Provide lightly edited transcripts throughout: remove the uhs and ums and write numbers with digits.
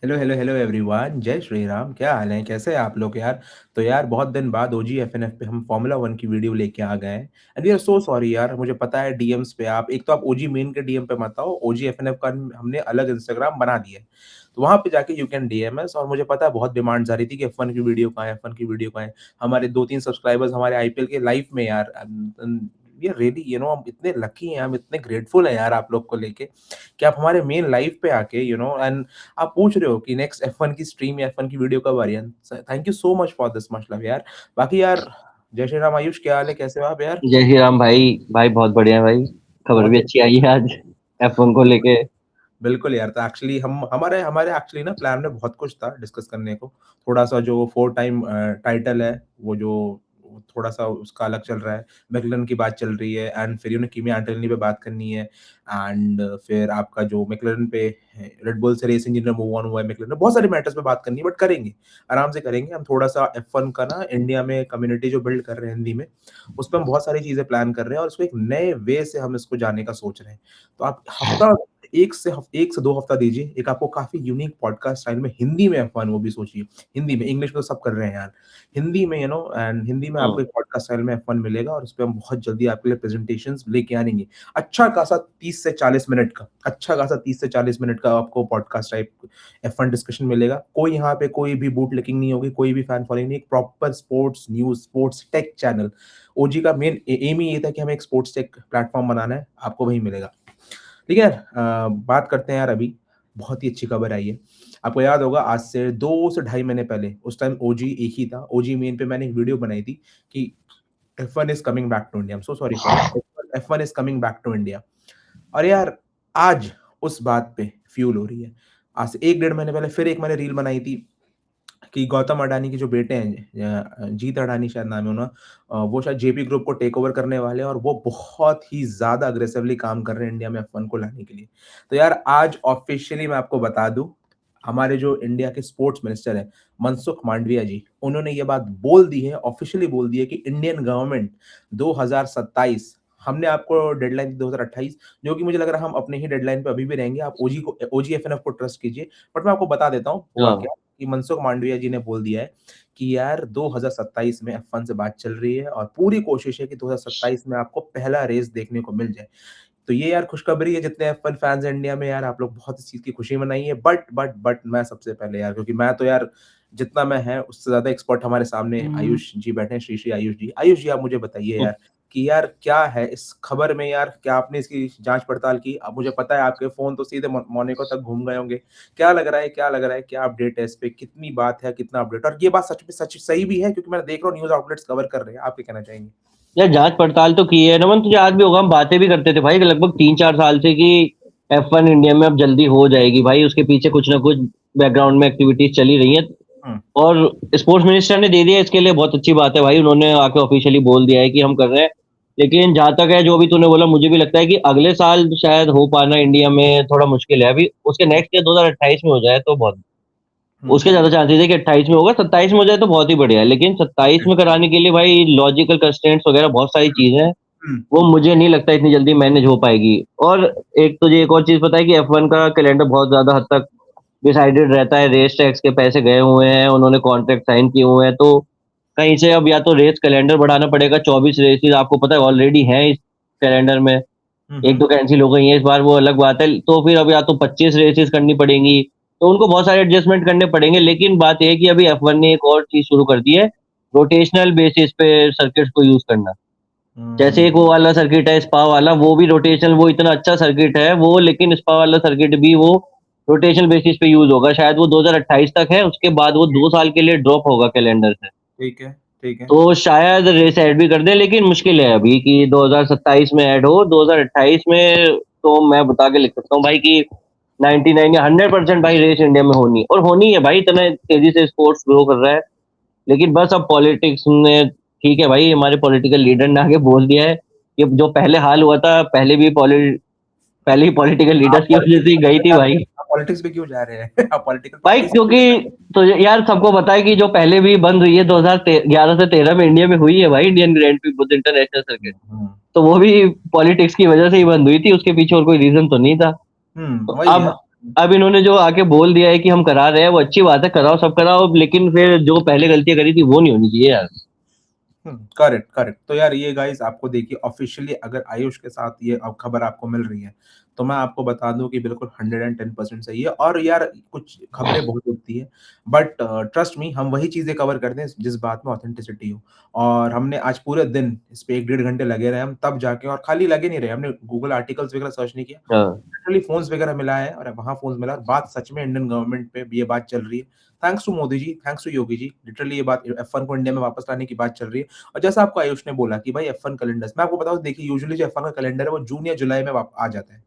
Hello hello hello everyone, जय श्री राम। क्या हाल है? कैसे हैं आप लोग यार? तो यार बहुत दिन बाद ओजी एफएनएफ पे हम फार्मूला 1 की वीडियो लेके आ गए हैं and we are so sorry यार। मुझे पता है डीएम्स पे आप एक तो आप ओजी मेन के डीएम पे मत आओ, ओजी एफएनएफ का हमने अलग इंस्टाग्राम बना दिया है। तो वहाँ पे जाके यू कैन डीएम अस। और मुझे पता है बहुत डिमांड्स आ रही थी कि एफ1 की वीडियो कहाँ है, एफ1 की वीडियो कहाँ है। हमारे 2-3 सब्सक्राइबर्स हमारे आईपीएल के लाइव में यार वी आर रियली हम इतने लकी हैं, हम इतने ग्रेटफुल हैं यार आप लोग को लेके कि आप हमारे मेन लाइव पे आके एंड आप पूछ रहे हो कि नेक्स्ट F1 की स्ट्रीम या F1 की वीडियो कब आ रही है। Thank you so much for this much love यार। बाकी यार जय श्री राम आयुष, क्या हाल है? कैसे हो आप यार? जय श्री राम भाई। भाई बहुत बढ़िया है भाई। खबर बहुत भी अच्छी आई है आज F1 को लेके। बिल्कुल यार। तो एक्चुअली हम हमारे हमारे एक्चुअली ना प्लान में बहुत कुछ था डिस्कस करने को। थोड़ा-सा जो 4 टाइम टाइटल है, वो जो थोड़ा-सा उसका अलग चल रहा है। मैकलैरेन की बात चल रही है एंड फिर किमी एंटोनी पे बात करनी है एंड फिर आपका जो मैकलैरेन पे रेड बुल से रेस इंजीनियर मूव ऑन हुआ है मैकलैरेन, बहुत सारे मैटर्स पे बात करनी है बट करेंगे, आराम से करेंगे। हम थोड़ा-सा F1 का ना इंडिया में कम्युनिटी जो बिल्ड कर रहे हैं हिंदी में, उसपे हम बहुत सारी चीज़ें प्लान कर रहे हैं और उसको एक नए वे से हम इसको जाने का सोच रहे हैं। तो आप हफ्ता 1 से 2 हफ्ता दीजिए, एक आपको काफ़ी यूनिक पॉडकास्ट स्टाइल में हिंदी में F1 वो भी सोचिए, हिंदी में, इंग्लिश में तो सब कर रहे हैं यार। हिंदी में एंड हिंदी में आपको हम्म। एक पॉडकास्ट स्टाइल में F1 मिलेगा और उसपे हम बहुत जल्दी आपके लिए प्रेज़ेंटेशंस लेके आएँगे। अच्छा खासा 30 से 40 मिनट का, अच्छा खासा 30 से 40 मिनट का आपको पॉडकास्ट टाइप F1 डिस्कशन मिलेगा। कोई यहाँ पे कोई भी बूटलेकिंग नहीं होगी, कोई भी फैन फॉलोइंग नहीं, एक proper sports news, sports tech channel. OG का मेन एम ही ये था कि हमें एक स्पोर्ट्स टेक प्लेटफ़ॉर्म बनाना है, आपको वही मिलेगा। ठीक है? बात करते हैं यार अभी, बहुत ही अच्छी खबर आई है। आपको याद होगा आज से 2 से ढाई महीने पहले, उस टाइम ओजी एक ही था। ओजी मेन पे मैंने एक वीडियो बनाई थी कि F1 is coming back to India. I am so sorry for that. F1 is coming back to India. और यार आज उस बात पे फ्यूल हो रही है। आज से 1 डेढ़ महीने पहले फिर एक मैंने रील बनाई थी कि गौतम अडानी के जो बेटे हैं, जीत अडानी शायद नाम है वो शायद जेपी ग्रुप को टेक ओवर करने वाले हैं और वो बहुत ही ज़्यादा अग्रेसिवली काम कर रहे हैं इंडिया में F1 को लाने के लिए। तो यार आज ऑफ़िशियली मैं आपको बता दूँ, हमारे जो इंडिया के स्पोर्ट्स मिनिस्टर हैं, मनसुख मांडविया जी, उन्होंने ये बात बोल दी है, ऑफ़िशियली बोल दी है कि इंडियन गवर्नमेंट 2027, हमने आपको डेडलाइन दी 2028, जो कि मुझे लग रहा है हम अपने ही डेडलाइन पे अभी भी रहेंगे। आप ओजी एफएनएफ को ट्रस्ट कीजिए। बट मैं आपको बता देता हूँ हुआ हाँ। क्या, कि मनसुख मांडविया जी ने बोल दिया है कि यार 2027 में F1 से बात चल रही है और पूरी कोशिश है कि 2027 में आपको पहला रेस देखने को मिल जाए। तो ये यार खुशखबरी है, जितने F1 फैन्स हैं इंडिया में यार, आप लोग बहुत इस चीज़ की खुशी मनाइए। बट मैं सबसे पहले यार, क्योंकि मैं तो यार जितना मैं है उससे ज़्यादा एक्सपर्ट हमारे सामने आयुष जी बैठे हैं, श्री आयुष जी। आयुष जी, आप मुझे बताइए यार कि यार क्या है इस खबर में यार, क्या आपने इसकी जाँच-पड़ताल की? अब मुझे पता है आपके फ़ोन तो सीधे मोनाको तक घूम गए होंगे। क्या लग रहा है, क्या लग रहा है? क्या अपडेट है इस पे? कितनी बात है, कितना अपडेट? और ये बात सच में सच सही भी है, क्योंकि मैं देख रहा हूँ न्यूज़ आउटलेट्स कवर कर रहे हैं। आप क्या कहना चाहेंगे? यार जांच पड़ताल तो की है नमन, तुझे याद भी होगा हम बातें भी करते थे भाई लगभग 3-4 साल से कि F1 इंडिया में अब जल्दी हो जाएगी भाई। उसके पीछे कुछ ना कुछ बैकग्राउंड में एक्टिविटीज चली रही हैं। हुँ, और स्पोर्ट्स मिनिस्टर ने दे दिया, इसके लिए बहुत अच्छी बात है भाई। उन्होंने आके ऑफिशियली बोल दिया है कि हम कर रहे हैं। लेकिन जहां तक है, जो भी तूने बोला, मुझे भी लगता है कि अगले साल शायद हो पाना इंडिया में थोड़ा मुश्किल है। अभी उसके हुँ, नेक्स्ट ईयर 2028 में हो जाए तो बहुत, हुँ, उसके ज्यादा चांसेस है कि 28 में होगा। 27 में हो जाए तो बहुत ही बढ़िया है, लेकिन 27 हुँ, में कराने के लिए भाई लॉजिकल कंस्ट्रेंट्स वगैरह बहुत सारी चीजें हैं। हुँ, वो मुझे नहीं लगता इतनी जल्दी मैनेज हो पाएगी। और एक तुझे एक और चीज पता है कि F1 का कैलेंडर बहुत ज्यादा हद तक डिसाइडेड रहता है। रेस टैक्स के पैसे गए हुए हैं, उन्होंने कॉन्ट्रैक्ट साइन किए हुए हैं, तो कहीं से अब या तो रेस कैलेंडर बढ़ाना पड़ेगा। 24 रेसेस आपको पता है ऑलरेडी हैं इस कैलेंडर में, हुँ, एक हुँ, दो कैंसिल हो गई है इस बार, वो अलग बात है। तो फिर अब या तो 25 रेसेस करनी पड़ेंगी, तो उनको बहुत सारे एडजस्टमेंट करने पड़ेंगे। लेकिन बात यह है कि अभी F1 ने एक और चीज शुरू कर दी है, रोटेशनल बेसिस पे सर्किट्स को यूज करना। जैसे एक वो हुँ, वाला सर्किट है स्पा वाला, वो भी रोटेशनल, वो इतना अच्छा सर्किट है वो, लेकिन स्पा वाला सर्किट भी वो रोटेशनल बेसिस पे यूज होगा। शायद वो 2028 तक है, उसके बाद वो 2 साल के लिए ड्रॉप होगा कैलेंडर से। ठीक है, ठीक है। तो शायद रेस ऐड भी कर दें, लेकिन मुश्किल है अभी कि 2027 में ऐड हो। 2028 में तो मैं बता के लिख सकता हूँ भाई कि 99 या 100% भाई रेस इंडिया में होनी, और होनी है भाई। इतना तेजी से स्पोर्ट्स ग्रो कर रहा है। लेकिन बस अब पॉलिटिक्स ने, ठीक है भाई, हमारे पॉलिटिकल लीडर ने आगे बोल दिया है कि जो पहले हाल हुआ था, पहले ही पॉलिटिकल लीडर्स की वजह से ही गई थी भाई। आप पॉलिटिक्स में क्यों जा रहे हैं? आप पॉलिटिकल भाई पार्टी से क्योंकि, तो यार सबको पता है कि जो पहले भी बंद हुई है 2011 से 13 में इंडिया में हुई है भाई, Indian Grand Prix international circuit, हुँ, तो वो भी पॉलिटिक्स की वजह से ही बंद हुई थी। उसके पीछे और कोई रीजन तो नहीं था। तो वही अब है। अब इन्होंने जो आके बोल दिया है कि हम करा रहे हैं, वो अच्छी बात है, कराओ, सब कराओ, लेकिन फिर जो पहले गलतियां करी थी वो नहीं होनी चाहिए यार। Correct, correct. तो यार ये गाइस आपको देखिए ऑफिशियली अगर आयुष के साथ ये अब खबर आपको मिल रही है, तो मैं आपको बता दूँ कि बिल्कुल 110% सही है और यार कुछ खबरें बहुत उड़ती है, बट ट्रस्ट मी हम वही चीज़ें कवर करते हैं जिस बात में ऑथेंटिसिटी हो और हमने आज पूरे दिन इस पे 1 डेढ़ घंटे लगे रहे हम तब जाके और खाली लगे नहीं रहे, हमने गूगल आर्टिकल्स वगैरह सर्च नहीं किया। हाँ। लिटरली फ़ोन्स वगैरह मिलाए हैं और वहाँ फ़ोन्स मिला और बात सच में इंडियन गवर्नमेंट पे भी ये बात चल रही है। Thanks to Modi ji, thanks to Yogi ji, literally ये बात F1 को इंडिया में वापस लाने की बात चल रही है। और जैसा आपको आयुष ने बोला कि भाई F1 कैलेंडर्स मैं आपको बताऊँ देखिए यूजुअली जो F1 का कैलेंडर है वो जून या जुलाई में वाप आ जाता है।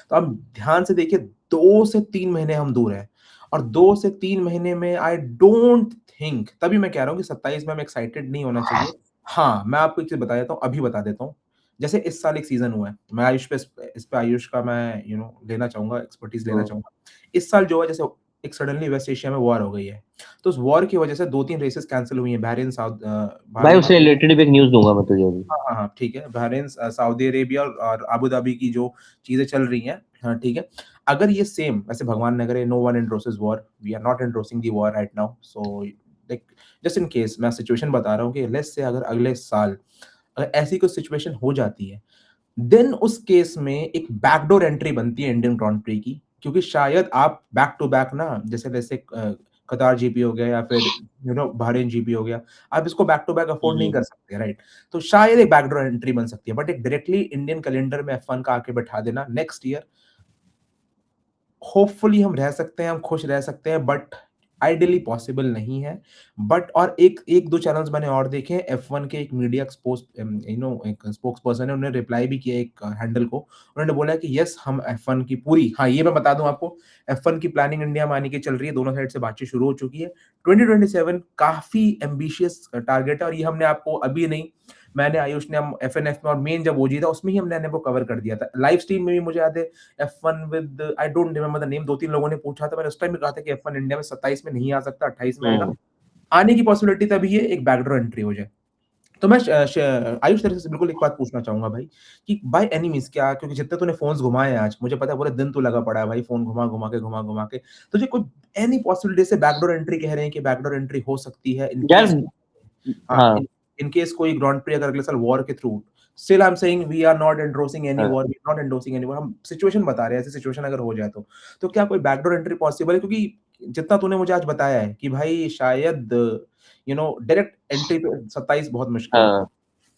तो आप ध्यान से देखिए 2 से 3 महीने हम दूर हैं और 2 से 3 महीने में आई डोंट थिंक तभी मैं कह रहा हूँ कि 27 में हमें एक्साइटेड नहीं होना चाहिए। हाँ, मैं आपको एक चीज़ बता देता हूँ, अभी बता देता हूँ। जैसे इस साल एक सीज़न हुआ है, मैं आयुष पे इस पे आयुष का मैं लेना चाहूँगा, एक्सपर्टीज़ लेना हम्म। चाहूँगा। इस साल जो है जैसे एक सडनली वेस्ट एशिया में वॉर हो गई है। तो उस वॉर की वजह से 2-3 रेसेस कैंसल हुई हैं, भाई बहरीन उससे रिलेटेड भी एक न्यूज दूंगा मैं तुझे अभी। हाँ, हाँ, हाँ, ठीक है। बहरीन, सऊदी अरेबिया और अबू धाबी की जो चीज़ें चल रही हैं, हाँ, ठीक है। अगर ये सेम वैसे भगवान न करे no one endorses war, we are not endorsing the war right now, so like just in case मैं सिचुएशन बता रहा हूँ कि लेट्स से अगर अगले साल अगर ऐसी कोई सिचुएशन हो जाती है, देन उस केस में एक बैकडोर एंट्री बनती है इंडियन ग्रांड प्री की, क्योंकि शायद आप बैक टू बैक ना जैसे कतार जीपी हो गया या फिर बहरीन जीपी हो गया, आप इसको बैक टू बैक अफोर्ड नहीं हम्म। कर सकते, राइट? तो शायद एक बैकडोर एंट्री बन सकती है, बट एक डायरेक्टली इंडियन कैलेंडर में F1 का आके बैठा देना नेक्स्ट ईयर, होपफुली हम रह सकते हैं, हम खुश रह सकते हैं, बट आइडियली पॉसिबल नहीं है। बट और एक 1-2 चैनल्स मैंने और देखे हैं, F1 के एक मीडिया एक स्पोक्स पर्सन है, उन्होंने रिप्लाई भी किया एक हैंडल को। उन्होंने बोला है कि येस हम F1 की पूरी हाँ, ये मैं बता दूँ आपको, F1 की प्लानिंग इंडिया में आने की चल रही है, दोनों साइड से बातचीत शुरू हो चुकी है। 2027 काफ़ी एम्बिशियस टारगेट है और ये हमने आपको अभी नहीं, मैंने आयुष ने हम एफएनएफ में और मेन जब ओजी था उसमें ही हमने वो कवर कर दिया था। लाइव स्ट्रीम में भी मुझे याद है F1 with I don't remember the name 2-3 लोगों ने पूछा था, मैंने उस टाइम भी कहा था कि F1 इंडिया में 27 में नहीं आ सकता, 28 में आएगा। हम्म। आने की पॉसिबिलिटी तभी है एक बैकडोर एंट्री हो जाए। तो मैं आयुष तेरे से बिल्कुल एक बात पूछना चाहूँगा भाई कि बाय एनी मीन्स क्या क्योंकि जितने तूने फ़ोन्स घुमाए हैं आज, मुझे पता है पूरे दिन तू लगा पड़ा है भाई फ़ोन घुमा-घुमा के। तुझे कोई एनी पॉसिबिलिटी जैसे बैकडोर एंट्री कह रहे हैं कि बैकडोर एंट्री हो सकती है इन यार। केस हाँ, हाँ। इन केस कोई ग्रांड प्री अगर अगले साल वॉर के through still I am saying we are not endorsing any हाँ। War, we are not endorsing any war, हम सिचुएशन बता रहे हैं, ऐसी सिचुएशन अगर हो जाए तो। तो क्या कोई बैकडोर एंट्री पॉसिबल है? क्योंकि जितना तूने मुझे आज बताया है कि भाई शायद डायरेक्ट एंट्री पे 27 बहुत मुश्किल है। हाँ।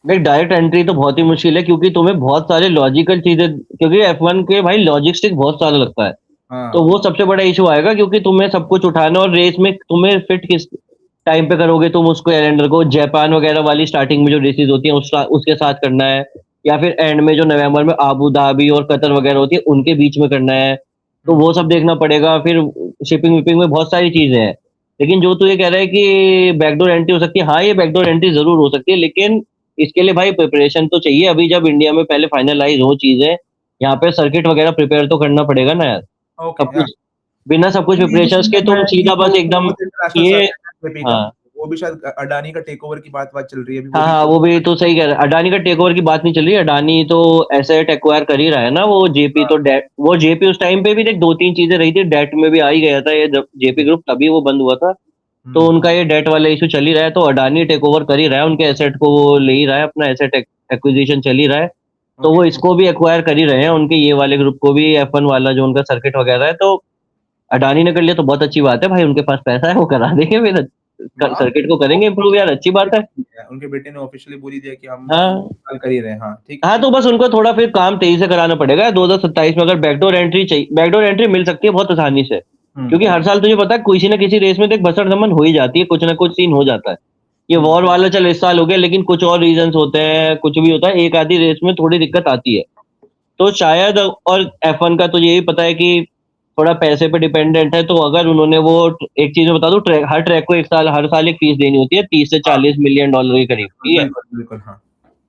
देख, डायरेक्ट एंट्री तो बहुत ही मुश्किल है, क्योंकि तुम्हें बहुत सारे लॉजिकल चीजें, क्योंकि F1 के भाई लॉजिस्टिक बहुत सारा लगता है। तो हाँ, वो सबसे बड़ा इशू आएगा, क्योंकि तुम्हें सब कुछ उठाना और रेस में तुम्हें फिट किस टाइम पे करोगे तुम उसको, कैलेंडर को जापान वगैरह वाली स्टार्टिंग में जो रेसेस होती हैं उसके साथ करना है, या फिर एंड में जो नवंबर में आबू धाबी और कतर वगैरह होती है उनके बीच में करना है। तो हुँ, वो सब देखना पड़ेगा, फिर शिपिंग विपिंग में बहुत सारी चीजें हैं। लेकिन जो तू ये कह रहा है कि बैकडोर एंट्री हो सकती है, हाँ, ये बैकडोर एंट्री जरूर हो सकती है, लेकिन इसके लिए भाई प्रिपरेशन तो चाहिए। अभी जब इंडिया में पहले फाइनलाइज हो चीजें, यहाँ पे सर्किट वगैरह प्रिपेयर तो करना पड़ेगा ना यार। ओके सब या कुछ, बिना सब कुछ ये भी प्रिपरेशंस सुना के है तुम कि सीधा बस एकदम वो जो इंटरनेशनल ये। सर्किट है जेपी का, हाँ। वो भी शायद अडानी का टेकओवर की बात चल रही है अभी वो हाँ, भी हाँ, वो भी तो सही कह रहा है। अडानी का टेक ओवर की बात नहीं चल रही है, अडानी तो एसेट एक्वायर कर ही रहा है ना। वो जेपी तो हाँ, डेट, वो जेपी उस टाइम पे भी देख दो तीन चीजें रही थी, डेट में भी आ ही गया था ये, जब जेपी ग्रुप तभी वो बंद हुआ था। तो हुँ, उनका ये डेट वाला इशू चल ही रहा है, तो अडानी टेक ओवर कर ही रहा है उनके एसेट को, वो ले ही रहा है, अपना एसेट एक्विजिशन चल ही रहा है। तो ओके, वो इसको भी एक्वायर कर ही रहे हैं, उनके ये वाले ग्रुप को भी, F1 वाला जो उनका सर्किट वगैरह है। तो अडानी ने कर लिया तो बहुत अच्छी बात है भाई, उनके पास पैसा है, वो करा देंगे फिर, हाँ, सर्किट को करेंगे इम्प्रूव यार, अच्छी बात है। उनके बेटे ने ऑफिशियली बोल ही दिया कि हम हाँ। कल कर ही रहे हैं, हाँ, ठीक हाँ, तो बस उनको थोड़ा फिर काम तेजी से कराना पड़ेगा। 2027 में अगर बैकडोर एंट्री चाहिए, बैकडोर एंट्री मिल सकती है बहुत आसानी से, हुँ, क्योंकि हर साल तुझे पता है किसी ना किसी रेस में देख बसर दमन हो ही जाती है, कुछ ना कुछ सीन हो जाता है। ये हुँ, वॉर वाला चल इस साल हो गया, लेकिन कुछ और रीजंस होते हैं, कुछ भी होता है, एक आधी रेस में थोड़ी दिक्कत आती है। तो शायद, और F1 का तो यही पता है कि थोड़ा पैसे पे डिपेंडेंट है, तो अगर उन्होंने वो, एक चीज मैं बता दूं, हर ट्रैक को हर साल एक फीस देनी होती है, 30 से 40 मिलियन डॉलर के करीब, ठीक है। बिल्कुल, बिल्कुल, हाँ।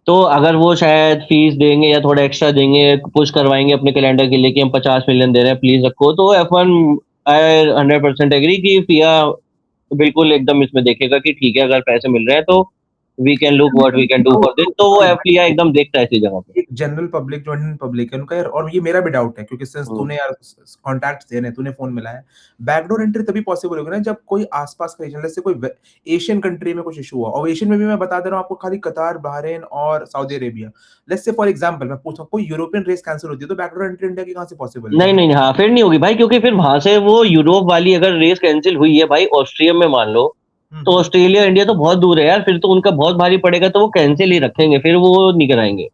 तो अगर वो शायद फीस देंगे या थोड़ा एक्स्ट्रा देंगे, पुश करवाएंगे अपने कैलेंडर के लिए कि हम 50 मिलियन दे रहे हैं, प्लीज रखो, तो F1 आई 100% एग्री कि फिया बिल्कुल एकदम इसमें देखेगा कि ठीक है, अगर पैसे मिल रहे हैं तो we can look what we can do for this, तो वो एफबीआई एकदम देखता है ऐसी जगह पे। एक जनरल पब्लिक जो इंडियन पब्लिक है उनका यार, और ये मेरा भी डाउट है क्योंकि सिंस हम्म। तूने यार कॉन्टैक्ट्स देने, तूने फोन मिलाया, बैकडोर एंट्री तभी पॉसिबल होगी ना जब कोई आसपास का रीजन, जैसे कोई एशियन कंट्री में कुछ इशू हुआ, और एशियन में भी मैं बता दे रहा हूँ आपको, खाली कतार, बहरीन और Saudi Arabia. Let's say for example मैं पूछता हूँ, कोई यूरोपियन रेस कैंसिल होती है तो बैकडोर एंट्री इंडिया की कहाँ से पॉसिबल है? नहीं नहीं, हाँ फिर नहीं होगी भाई, क्योंकि फिर वहां से वो यूरोप वाली अगर रेस कैंसिल हुई है भाई ऑस्ट्रिया में मान लो, तो हम्म। ऑस्ट्रेलिया इंडिया तो बहुत दूर है यार, फिर तो उनका बहुत भारी पड़ेगा, तो वो कैंसिल ही रखेंगे, फिर वो नहीं कराएंगे।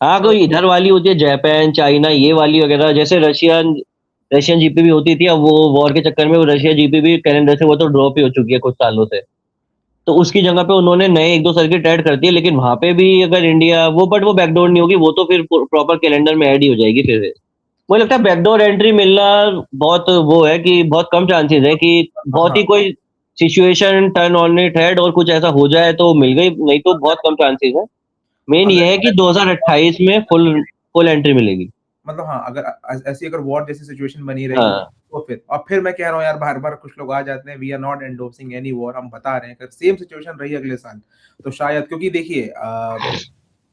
हाँ तो कोई इधर वाली होती है जापान चाइना ये वाली वगैरह, जैसे रशियन रशियन जीपी भी होती थी, अब वो वॉर के चक्कर में वो रशिया जीपी भी कैलेंडर से वो तो ड्रॉप ही हो चुकी है कुछ सालों से, तो उसकी जगह पे उन्होंने नए एक दो सर्किट ऐड कर दिए, लेकिन वहां पे भी अगर इंडिया वो, बट वो बैकडोर नहीं होगी, वो तो फिर प्रॉपर कैलेंडर में ऐड ही हो जाएगी फिर। मुझे लगता है बैकडोर एंट्री मिलना बहुत वो है कि बहुत कम चांसेस है कि बहुत हाँ, ही कोई situation turn on it head और कुछ ऐसा हो जाए तो मिल गई, नहीं तो बहुत कम चांसेस है। मेन ये है कि अगर 2028 में फुल फुल एंट्री मिलेगी। मतलब हाँ, अगर ऐसी अगर वॉर जैसी सिचुएशन बनी रही हाँ तो फिर, और फिर मैं कह रहा हूँ यार, बार बार कुछ लोग आ जाते हैं, we are not endorsing any war, हम बता रहे हैं अगर सेम सिचुएशन रही अगले साल तो शायद, क्योंकि देखिए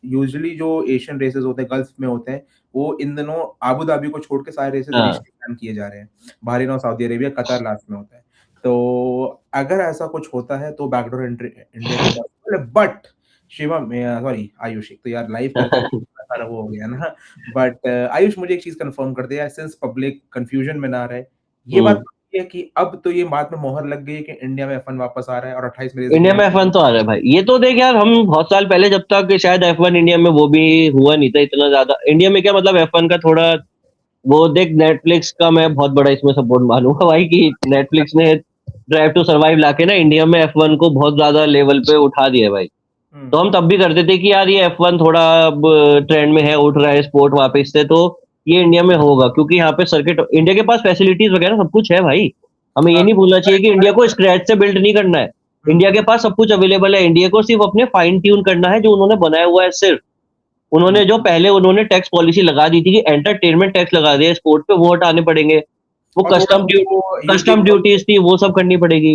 यूजुअली जो एशियन रेसेस होते हैं गल्फ में होते हैं, वो इन दिनों आबू धाबी को छोड़ के सारे रेसेस हाँ। रीस्टार्ट बैन किए जा रहे हैं। बहरीन और सऊदी अरेबिया, कतर लास्ट में होता है। तो अगर ऐसा कुछ होता है तो बैकडोर एंट्री इंडिया की पॉसिबल है, बट शिवम, सॉरी आयुष, एक तो यार लाइव कर सारा वो हो गया ना। बट आयुष, मुझे एक चीज़ कन्फर्म कर दे यार, सिंस पब्लिक कन्फ्यूजन में ना रहे, ये बात हम्म। पक्की है कि अब तो ये बात में मोहर लग गई है कि इंडिया में F1 वापस आ रहा है और 28 में रेस इंडिया इंडिया में। में F1 तो आ रहा है भाई, ये तो देख यार, हम बहुत साल पहले जब तक शायद F1 इंडिया में वो भी हुआ नहीं था इतना ज्यादा, इंडिया में क्या मतलब F1 का थोड़ा वो देख, नेटफ्लिक्स का मैं बहुत बड़ा इसमें सपोर्ट मानूंगा भाई, कि नेटफ्लिक्स ने ड्राइव टू सर्वाइव लाके ना इंडिया में F1 को बहुत ज्यादा लेवल पे उठा दिया है भाई। हुँ, तो हम तब भी करते थे कि यार ये F1 थोड़ा अब ट्रेंड में है, उठ रहा है स्पोर्ट वापस से, तो ये इंडिया में होगा, क्योंकि यहाँ पे सर्किट इंडिया के पास फैसिलिटीज वगैरह सब कुछ है भाई। हमें ये हाँ, नहीं भूलना चाहिए कि करेक्ट, इंडिया को करेक्ट। स्क्रैच से बिल्ड नहीं करना है। हुँ, इंडिया के पास सब कुछ अवेलेबल है, इंडिया को सिर्फ अपने फाइन ट्यून करना है जो उन्होंने बनाया हुआ है सिर्फ। हुँ। उन्होंने जो पहले उन्होंने टैक्स पॉलिसी लगा दी थी कि एंटरटेनमेंट टैक्स लगा दिया स्पोर्ट पे, वो हटाने पड़ेंगे। वो और थोड़ा वो यूपी कस्टम के ड्यूटीज थी वो सब करनी पड़ेगी।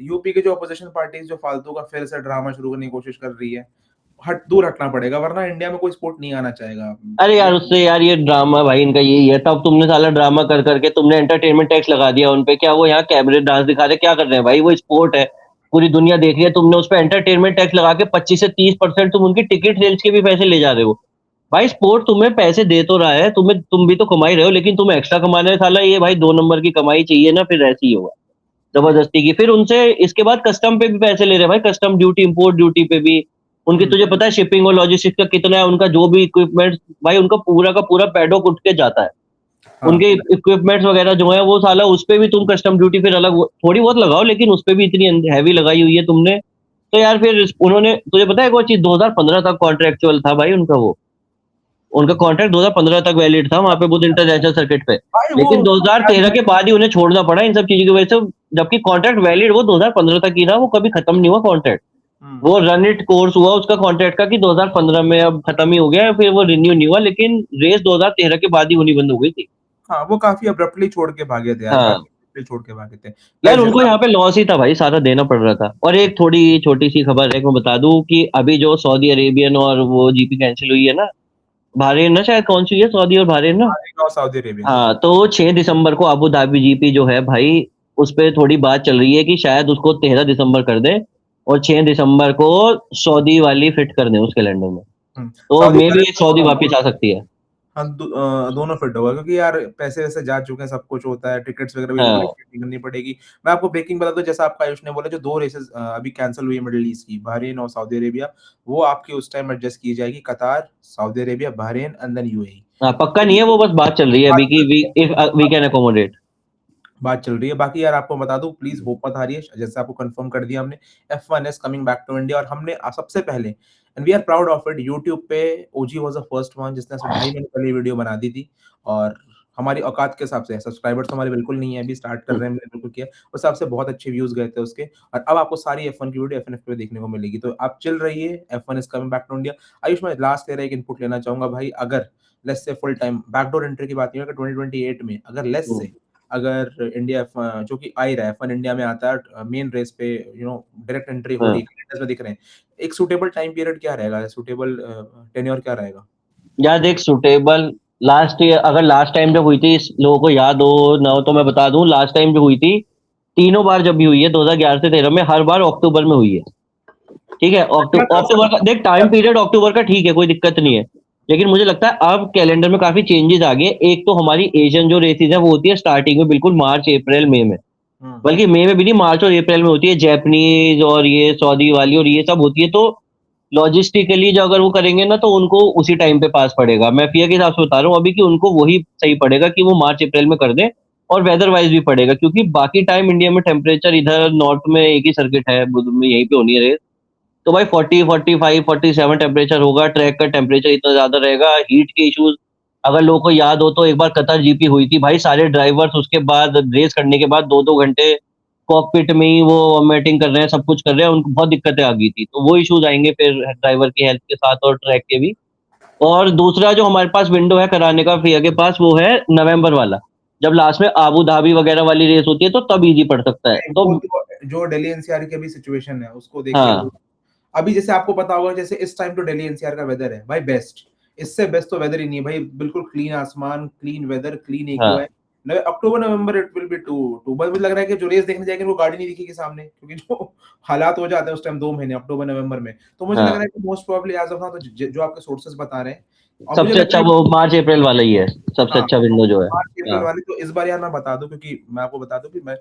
यूपी के जो अपोजिशन पार्टीज़ जो फालतू का फिर से ड्रामा शुरू करने की कोशिश कर रही है, दूर हटना पड़ेगा, वरना इंडिया में कोई स्पोर्ट नहीं आना चाहेगा। अरे यार उससे यार ये ड्रामा भाई इनका यही है, तब तुमने साला ड्रामा कर करके तुमने एंटरटेनमेंट टैक्स लगा दिया उनपे, क्या वो यहाँ कैबरे डांस दिखा रहे, क्या कर रहे हैं भाई, वो स्पोर्ट है, पूरी दुनिया देख रही है, तुमने उस पर एंटरटेनमेंट टैक्स लगा के 25 से 30% तुम उनकी टिकट सेल्स के भी पैसे ले जा रहे हो। भाई स्पोर्ट तुम्हें पैसे दे तो रहा है, तुम्हें तुम भी तो कमा ही रहे हो, लेकिन तुम एक्स्ट्रा कमा रहे हो साला, ये भाई 2 नंबर की कमाई चाहिए ना, फिर ऐसे ही होगा जबरदस्ती की। फिर उनसे इसके बाद कस्टम पे भी पैसे ले रहे हैं भाई, कस्टम ड्यूटी इंपोर्ट ड्यूटी पे भी उनकी, हुँ, तुझे पता है शिपिंग और लॉजिस्टिक्स का कितना है उनका, जो भी इक्विपमेंट भाई उनका पूरा का पूरा पैडॉक उठ के जाता है। हाँ, उनके इक्विपमेंट्स वगैरह जो है वो साला उस पे भी तुम कस्टम ड्यूटी फिर अलग थोड़ी बहुत लगाओ, लेकिन उस पे भी इतनी हैवी लगाई हुई है तुमने। तो यार फिर उन्होंने, तुझे पता है वो चीज 2015 तक कॉन्ट्रेक्चुअल था भाई उनका, वो उनका कॉन्ट्रैक्ट 2015 तक वैलिड था वहां पे बुध इंटरनेशनल सर्किट पे। भाई वो लेकिन 2013 के बाद ही उन्हें छोड़ना पड़ा इन सब चीजों की वजह से, जबकि कॉन्ट्रैक्ट वैलिड वो 2015 तक ही था, वो कभी खत्म नहीं हुआ कॉन्ट्रैक्ट। हुँ, वो रन इट कोर्स हुआ उसका कॉन्ट्रैक्ट का कि 2015 में अब खत्म ही हो गया, फिर वो रिन्यू नहीं हुआ, लेकिन रेस 2013 के बाद ही होनी बंद हो गई थी। हाँ, वो काफ़ी अब्रप्टली छोड़ के भागे थे यार, हाँ काफ़ी अब्रप्टली छोड़ के भागे थे। यार खैर उनको जैसा यहाँ पे लॉस ही था भाई, सारा देना पड़ रहा था। और एक थोड़ी छोटी सी खबर है, मैं बता दूं कि अभी जो सऊदी अरेबियन और वो जीपी कैंसिल हुई है ना, बहरीन ना शायद, कौन सी हुई है, सऊदी और बहरीन ना। बहरीन और सऊदी अरेबिया। हाँ तो 6 दिसंबर को अबू धाबी जीपी जो है भाई, उस पे थोड़ी बात चल रही है कि शायद उसको 13 दिसंबर कर दे और 6 दिसंबर को सऊदी वाली फिट कर दे उस कैलेंडर में, हुँ, तो सऊदी मे करे भी सऊदी तो वापिस आ सकती है। हाँ, दोनों फिट होगा क्योंकि यार पैसे-वैसे जा चुके हैं, सब कुछ होता है, टिकट्स वगैरह भी हाँ रिनेगोशिएट करनी पड़ेगी। मैं आपको ब्रेकिंग बता दूँ, जैसा आपका आयुष ने बोला, जो 2 रेसेस अभी कैंसल हुई है मिडल ईस्ट की, बहरीन और सऊदी अरेबिया, वो आपकी उस टाइम एडजस्ट की जाएगी, Qatar, Saudi Arabia, Bahrain and then UAE. हाँ, पक्का नहीं है वो, बस बात चल रही है अभी की, we if we can accommodate. बात चल रही है। बाकी यार आपको बता दूँ, प्लीज़ होप मत हारिए, जैसे आपको कन्फर्म कर दिया हमने, F1 is coming back to India, और हमने सबसे पहले, and we are proud of it, YouTube पे OG was the first one जिसने ऐसे 2.5 महीने पहले वीडियो बना दी थी, और हमारी औकात के हिसाब से, सब्सक्राइबर्स तो हमारे बिल्कुल नहीं है, अभी स्टार्ट कर रहे हैं, हमने बिल्कुल किया, उस हिसाब से बहुत अच्छे व्यूज़ गए थे उसके, और अब आपको सारी F1 की वीडियो एफएनएफ पे देखने को मिलेगी। तो आप चिल रहिए, F1 is coming back to India. Ayush, मैं लास्ट तेरा एक इनपुट लेना चाहूँगा भाई, अगर let's say full time backdoor entry की बात नहीं है, अगर 2028 में अगर लेट्स से अगर इंडिया जो कि आ ही रहा है, F1 इंडिया में आता है मेन रेस पे, डायरेक्ट एंट्री हो हाँ। रही है, कैलेंडर्स में दिख रहे हैं। एक सूटेबल टाइम पीरियड क्या रहेगा? सूटेबल टेन्योर क्या रहेगा? यार देख, सुटेबल लास्ट ईयर, अगर लास्ट टाइम जब हुई थी, इस लोगों को याद हो ना हो तो मैं बता दूं, लास्ट टाइम जो हुई थी, तीनों बार जब भी हुई है 2011 से 13 में, हर बार अक्टूबर में हुई है। ठीक है, अच्छा था अक्टूबर का देख, टाइम पीरियड अक्टूबर का ठीक है, कोई दिक्कत नहीं है। लेकिन मुझे लगता है अब कैलेंडर में काफी चेंजेस आ गए। एक तो हमारी एशियन जो रेसेस है वो होती है स्टार्टिंग में बिल्कुल मार्च अप्रैल मई में, हम्म, बल्कि मई में भी नहीं, मार्च और अप्रैल में होती है। जैपनीज और ये सऊदी वाली और ये सब होती है, तो लॉजिस्टिकली जो अगर वो करेंगे ना तो उनको उसी टाइम पे पास पड़ेगा। मैं फिया के हिसाब से बता रहा हूँ अभी कि उनको वही सही पड़ेगा कि वो मार्च अप्रैल में कर दें, और वेदर वाइज भी पड़ेगा, क्योंकि बाकी टाइम इंडिया में टेम्परेचर, इधर नॉर्थ में एक ही सर्किट है, बुध में यहीं पे होनी है रेस, तो भाई 40 45 47 टेम्परेचर होगा, ट्रैक का टेम्परेचर इतना ज्यादा रहेगा, हीट के इश्यूज। अगर लोगों को याद हो तो एक बार कतर जीपी हुई थी भाई, सारे ड्राइवर्स उसके बाद रेस करने के बाद 2-2 घंटे कॉकपिट में ही वो वॉमिटिंग कर रहे हैं, सब कुछ कर रहे हैं, उनको बहुत दिक्कतें आ गई थी। तो वो इश्यूज आएंगे फिर ड्राइवर की हेल्थ के साथ और ट्रैक के भी। और दूसरा जो हमारे पास विंडो है कराने का फिया के पास, वो है नवंबर वाला, जब लास्ट में आबू धाबी वगैरह वाली रेस होती है, तो तब इजी पड़ सकता है। नहीं, तो वो जो दिल्ली एनसीआर की भी सिचुएशन है उसको देखिए। हाँ अभी जैसे आपको पता होगा, जैसे इस टाइम तो दिल्ली एनसीआर का वेदर है भाई बेस्ट। इससे बेस्ट तो वेदर ही नहीं है भाई, बिल्कुल क्लीन आसमान, क्लीन वेदर, क्लीन हाँ एक्यूआई। अक्टूबर नवंबर it will be two two बस मुझे लग रहा है कि जो रेस देखने जाएंगे वो गाड़ी नहीं दिखेगी सामने, क्योंकि जो हालात हो जाते हैं उस टाइम 2 महीने अक्टूबर नवंबर में। तो मुझे लग रहा हाँ, है कि most probably as of now, तो जो आपके सोर्सेज बता रहे हैं, और मुझे सबसे लग अच्छा रहा है वो मार्च अप्रैल वाला ही है, सबसे हाँ, अच्छा विंडो जो है। मार्च अप्रैल हाँ वाली। तो इस बार यार मैं बता दूं, क्योंकि मैं आपको बता दूं कि मैं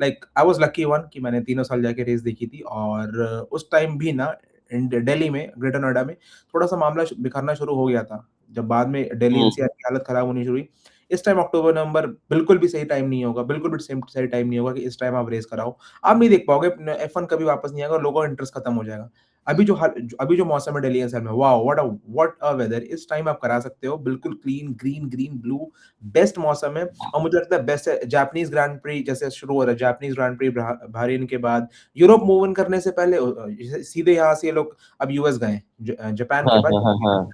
आई वाज लकी वन कि मैंने तीनों साल जाके रेस देखी थी। और उस टाइम भी ना दिल्ली में, ग्रेटर नोएडा में थोड़ा सा मामला बिखरना शुरू हो गया था, जब बाद में दिल्ली हम्म, एनसीआर की हालत खराब होनी शुरू हुई। इस टाइम अक्टूबर नवंबर बिल्कुल भी सही टाइम नहीं होगा, बिल्कुल भी सेम सही टाइम नहीं होगा कि इस टाइम आप रेस कराओ। आप नहीं देख पाओगे, F1 कभी वापस नहीं आएगा और लोगों का इंटरेस्ट खत्म हो जाएगा। अभी जो मौसम है दिल्ली एनसीआर में, वाओ व्हाट अ वेदर! इस टाइम आप करा सकते हो, बिल्कुल clean green green blue, best मौसम है। और मुझे लगता है बेस्ट है। जापानीज ग्रैंड प्री जैसे शुरू हो रहा है, जापानीज ग्रैंड प्री बहरीन के बाद यूरोप मूव इन करने से पहले सीधे यहाँ से ये लोग अब यूएस गए, जापान के हाँ बाद हाँ हाँ हाँ।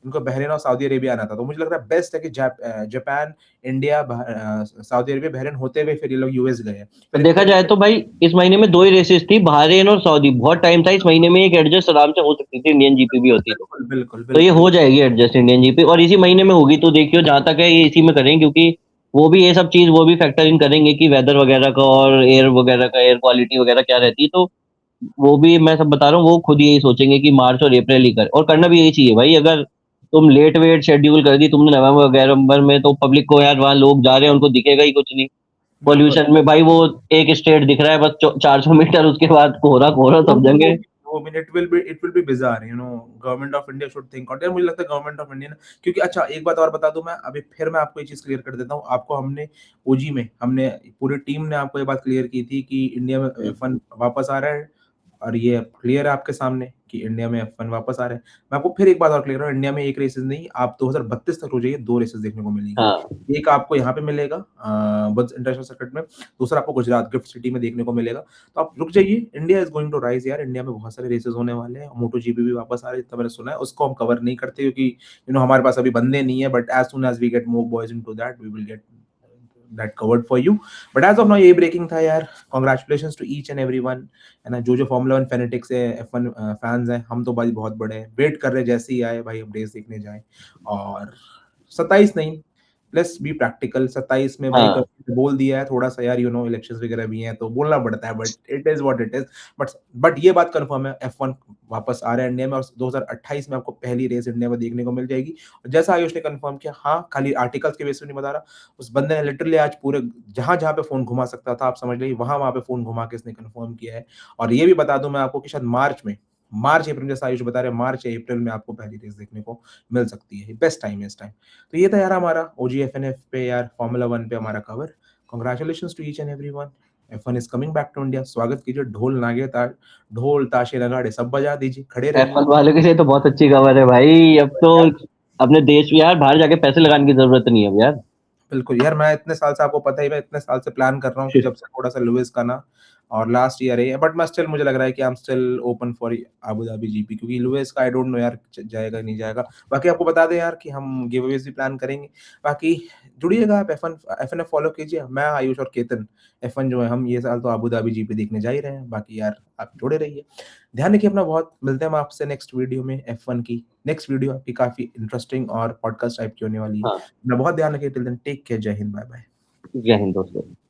इनको बहरीन और सऊदी अरेबिया आना था। तो मुझे लग रहा है बेस्ट है कि Japan, India, Saudi Arabia, Bahrain होते हुए फिर ये लोग यूएस गए हैं, तो फिर देखा इनको जाए तो भाई इस महीने में दो ही रेसेस थी, बहरीन और सऊदी। बहुत टाइम था, इस महीने में एक एडजस्ट आराम से हो सकती थी, इंडियन जीपी भी होती बिल्कुल बिल्कुल तो ये बिल्कुल। हो जाएगी एडजस्ट इंडियन जीपी, और इसी महीने में होगी। तो देखियो, जहां तक है ये इसी में करेंगे, क्योंकि वो भी ये सब चीज वो भी फैक्टर इन करेंगे कि वेदर वगैरह का और एयर वगैरह का, एयर क्वालिटी वगैरह क्या रहती है। तो वो भी मैं सब बता रहा हूँ, वो खुद यही सोचेंगे कि मार्च और अप्रैल ही कर, और करना भी यही चाहिए भाई। अगर तुम लेट वेट शेड्यूल कर दी तुमने नवंबर वगैरह में, तो पब्लिक को यार, वहाँ लोग जा रहे हैं उनको दिखेगा ही कुछ नहीं। बिल्कुल। पॉल्यूशन में भाई वो एक स्टेट दिख रहा है बस 400 मीटर, उसके बाद कोहरा कोहरा वो वो समझेंगे। वो भी it will B bizarre, government of India should think out. यार मुझे लगता है गवर्नमेंट ऑफ इंडिया ना, क्योंकि अच्छा एक बात और बता दूं मैं, अभी फिर मैं आपको ये चीज क्लियर कर देता हूँ। आपको हमने ओजी में, हमने पूरी टीम ने आपको ये बात क्लियर की थी कि इंडिया में F1 वापस आ रहा है। और ये क्लियर है आपके सामने कि इंडिया में F1 वापस आ रहा है। मैं आपको फिर एक बात और क्लियर हूँ, इंडिया में एक रेसेस नहीं, आप 2032 तक हो जाइए, 2 रेसेस देखने को मिलेंगी। हाँ एक आपको यहाँ पे मिलेगा बुल्स इंटरनेशनल सर्किट में, दूसरा आपको गुजरात गिफ्ट सिटी में देखने को मिलेगा। तो आप रुक जाइए, India is going to rise यार। इंडिया में बहुत सारे रेसेस होने वाले हैं, मोटो जीपी भी वापस आ रही है, इतना मैंने सुना है। उसको हम कवर नहीं करते क्योंकि हमारे पास अभी बंदे नहीं है, but as soon as we get more boys into that, we will get that covered for you. But as of now ये ब्रेकिंग था यार। Congratulations to each and everyone, है ना, जो फॉर्मूला 1 फैनेटिक्स है, F1 फैंस हैं। हम तो भाई बहुत बड़े हैं, वेट कर रहे हैं जैसे ही आए भाई हम रेस देखने जाएं। और 27 नहीं, लेट्स बी प्रैक्टिकल, 27 में भाई हाँ। बोल दिया है थोड़ा सा यार, इलेक्शंस वगैरह भी हैं तो बोलना पड़ता है, but it is what it is. But but ये बात कंफर्म है, F1 वापस आ रहा है इंडिया में, और 2028 में आपको पहली रेस इंडिया में देखने को मिल जाएगी। और जैसा आयुष ने कंफर्म किया, हाँ, खाली आर्टिकल्स के बेसिस पे नहीं बता रहा, उस बंदे ने लिटरली आज पूरे जहां जहां पे फोन घुमा सकता था, आप समझ लीजिए वहां वहां पे फोन घुमा के इसने कंफर्म किया है। और ये भी बता दूं मैं आपको कि शायद मार्च अप्रैल, जैसा आयुष बता रहे हैं, मार्च या अप्रैल में आपको पहली रेस देखने को मिल सकती है। बेस्ट टाइम है इस टाइम। तो ये था यार हमारा OGFNF पे यार, फॉर्मूला 1 पे हमारा cover. Congratulations to each and everyone. F1 is coming back to India. स्वागत कीजिए, ढोल ताशे नगाड़े सब बजा दीजिए, खड़े रहिए। F1 वालों के लिए तो बहुत अच्छी खबर है भाई। अब तो यार अपने देश में यार बाहर जाके पैसे लगाने की जरूरत नहीं है अब यार। बिल्कुल यार, मैं इतने साल से, आपको पता ही, मैं इतने साल से प्लान कर रहा हूँ कि जब से थोड़ा सा लुइस का ना, और लास्ट ईयर है, बट मैं स्टिल मुझे लग रहा है कि I am still open for Abu Dhabi GP, क्योंकि लुइस का आई डोंट नो यार जाएगा नहीं जाएगा। बाकी आपको बता दें यार कि हम गिव अवेज भी प्लान करेंगे। बाकी जुड़िएगा आप, एफ1 फॉलो कीजिए। मैं, आयुष और केतन F1 जो है हम ये साल तो अबू धाबी जीपी देखने जा ही रहे हैं। बाकी यार आप जुड़े रहिए, ध्यान रखिए अपना बहुत। मिलते हैं हम आपसे नेक्स्ट वीडियो में। F1 की नेक्स्ट वीडियो आपकी काफी इंटरेस्टिंग और पॉडकास्ट टाइप की होने वाली है। हाँ, अपना बहुत ध्यान रखिए। टिल देन टेक केयर, जय हिंद, बाय बाय। जय हिंद दोस्तों।